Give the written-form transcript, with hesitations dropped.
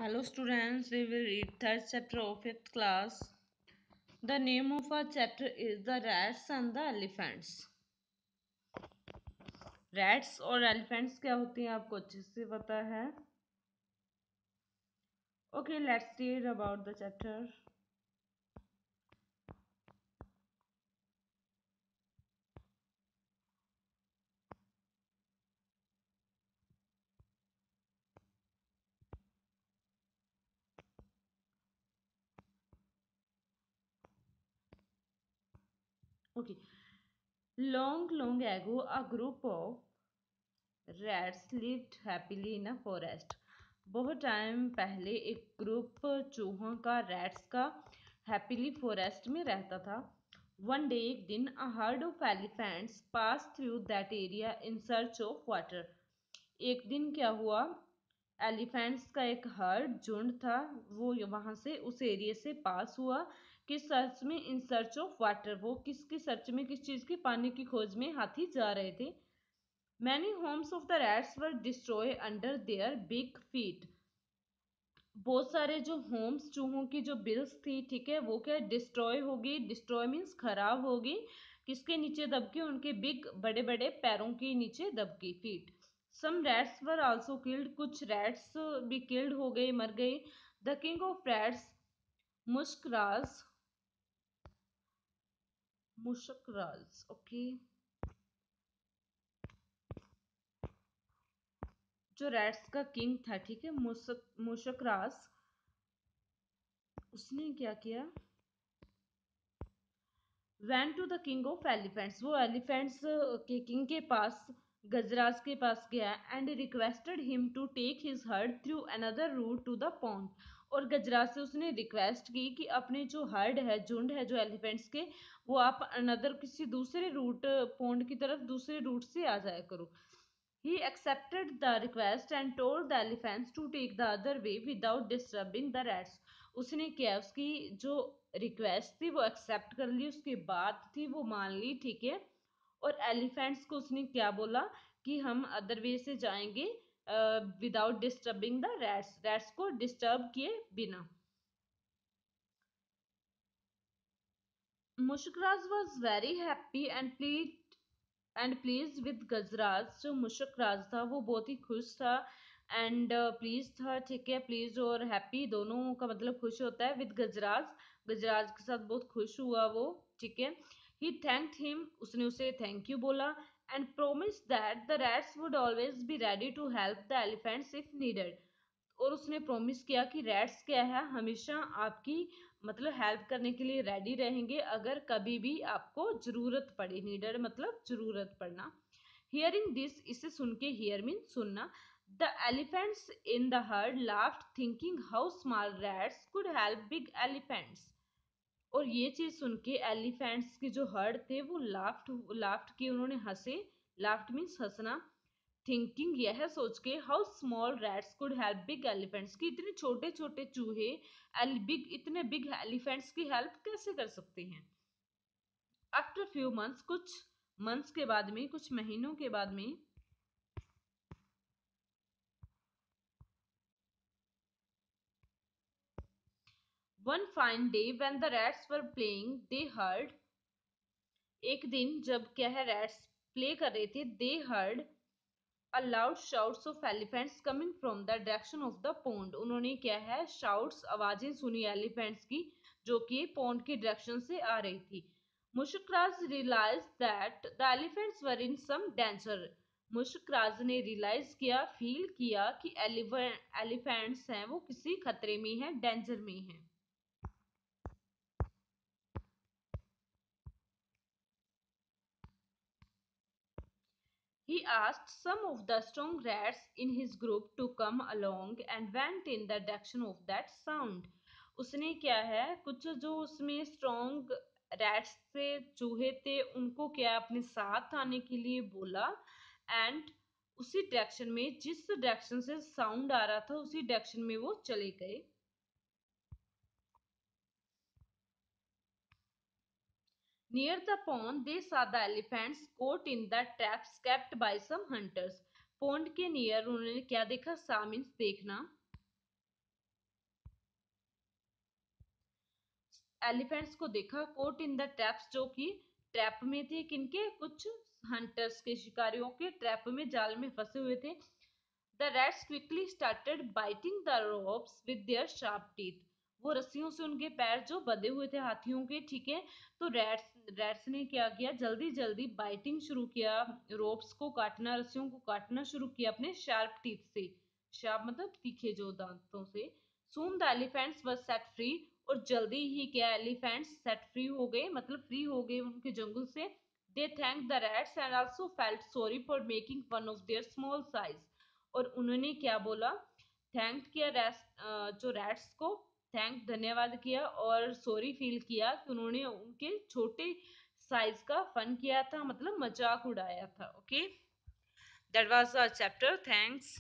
Hello students, we will read third chapter of fifth class. The name of our chapter is The Rats and the Elephants. Rats और elephants क्या होती हैं आपको अच्छे से पता है. Okay, let's read about the chapter. Okay. Long ago, a group of rats lived happily in a forest. बहुत टाइम पहले एक ग्रुप चूहों का रैट्स का हैप्पीली फॉरेस्ट में रहता था. वन डे एक दिन a herd of elephants pass through that area in search of water. एक दिन क्या हुआ, एलिफेंट्स का एक हर्ड झुंड था, वो वहां से उस एरिया से पास हुआ. किस सर्च में? In search of water. वो किसकी सर्च में, किस चीज की? पानी की खोज में हाथी जा रहे थे. Many homes of the rats were destroyed under their big feet. बहुत सारे जो होम्स चूहों की जो बिल्स थी, ठीक है, वो क्या डिस्ट्रॉय होगी. डिस्ट्रॉय मीन्स खराब होगी. किसके नीचे दबके? उनके बिग बड़े बड़े पैरों के नीचे दबके, feet. Some rats were also killed. कुछ रैट्स भी किल्ड हो गए, मर गए. The king of rats Mushkraj. Mushkraj, okay. जो रैट्स का किंग था, ठीक है, मुशकराज, उसने क्या किया? went to the king of elephants. वो एलिफेंट्स के किंग के पास, गजराज के पास गया. And requested him to take his herd through another route to the pond. और गजराज से उसने रिक्वेस्ट की कि अपने जो हर्ड है, झुंड है जो एलिफेंट्स के, वो आप अनदर किसी दूसरे रूट, पॉन्ड की तरफ दूसरे रूट से आ जाया करो. He accepted the request and told the elephants to take the other way without disturbing the rats. उसने क्या, उसकी जो रिक्वेस्ट थी वो एक्सेप्ट कर ली, उसकी बात थी वो मान ली, ठीक है. और एलिफेंट्स को उसने क्या बोला कि हम अदर वे से जाएंगे without disturbing the rats, rats को डिस्टर्ब किए बिना. Mushkraj was very happy and please with Gajraj. जो मुशकराज था वो बहुत ही खुश था एंड प्लीज था, ठीक है. प्लीज और हैप्पी दोनों का मतलब खुश होता है. विद गजराज, गजराज के साथ बहुत खुश हुआ वो, ठीक है. He thanked him. उसने उसे थैंक यू बोला. And promise that the rats would always be ready to help the elephants if needed. और उसने प्रॉमिस किया कि रैट्स क्या है, हमेशा आपकी मतलब हेल्प करने के लिए रेडी रहेंगे अगर कभी भी आपको जरूरत पड़े. नीडेड मतलब जरूरत पड़ना. हियरिंग दिस, इसे सुन के, हियर मीन सुनना. The elephants in the heard laughed thinking how small rats could help big elephants. और ये चीज सुन के एलिफेंट्स की जो हर्ड थे वो लाफ्ट लाफ्ट की, उन्होंने हंसे. लाफ्ट मीन्स हंसना. थिंकिंग, यह सोच के, how small rats could help big elephants, कि इतने छोटे छोटे चूहे बिग इतने बिग एलिफेंट्स की हेल्प कैसे कर सकते हैं. आफ्टर फ्यू मंथ्स, कुछ मंथ्स के बाद में, कुछ महीनों के बाद में, one fine day when the rats were playing they heard. एक दिन जब क्या है, रैट्स प्ले कर रहे थे, दे heard a loud shouts of elephants coming from the direction of the pond. उन्होंने क्या है, shouts, आवाजें सुनी एलिफेंट्स की जो कि पॉन्ड की डायरेक्शन से आ रही थी. मुशकराज realized that the elephants were in some danger. मुशकराज ने रियलाइज किया, फील किया कि एलिफेंट्स हैं वो किसी खतरे में हैं, डेंजर में हैं. He asked some of the strong rats in his group to come along and went in the direction of that sound. उसने क्या है, कुछ जो उसमें स्ट्रॉन्ग रैट्स थे, चूहे थे, उनको क्या अपने साथ आने के लिए बोला. एंड उसी डायरेक्शन में, जिस डायरेक्शन से साउंड आ रहा था, उसी डायरेक्शन में वो चले गए. Near the pond, they saw the elephants caught in the traps kept by some hunters. Pond के नियर उन्होंने क्या देखा? सा मीन्स देखना. एलिफेंट्स को देखा कोट इन द ट्रैप्स, जो कि ट्रैप में थे, किनके, कुछ हंटर्स के, शिकारियों के ट्रैप में, जाल में फंसे हुए थे। The rats quickly started biting the ropes with their sharp teeth. वो रस्सियों से उनके पैर जो बंधे हुए थे हाथियों के, ठीक है, तो रैट्स ने क्या किया, जल्दी जल्दी बाइटिंग शुरू किया, रोप्स को काटना, रस्सियों को काटना शुरू किया अपने शार्प टीथ से। शार्प मतलब तीखे जो दांतों से। Soon the elephants were set free, और जल्दी ही क्या, एलिफेंट्स सेट फ्री हो गए, मतलब फ्री हो गए उनके जंगल से। They thank the rats and also felt sorry for making fun of their small size. और उन्होंने क्या बोला, थैंक किया जो रैट्स को, थैंक धन्यवाद किया, और सॉरी फील किया कि उन्होंने उनके छोटे साइज का फन किया था, मतलब मजाक उड़ाया था। Okay, that was our chapter. Thanks.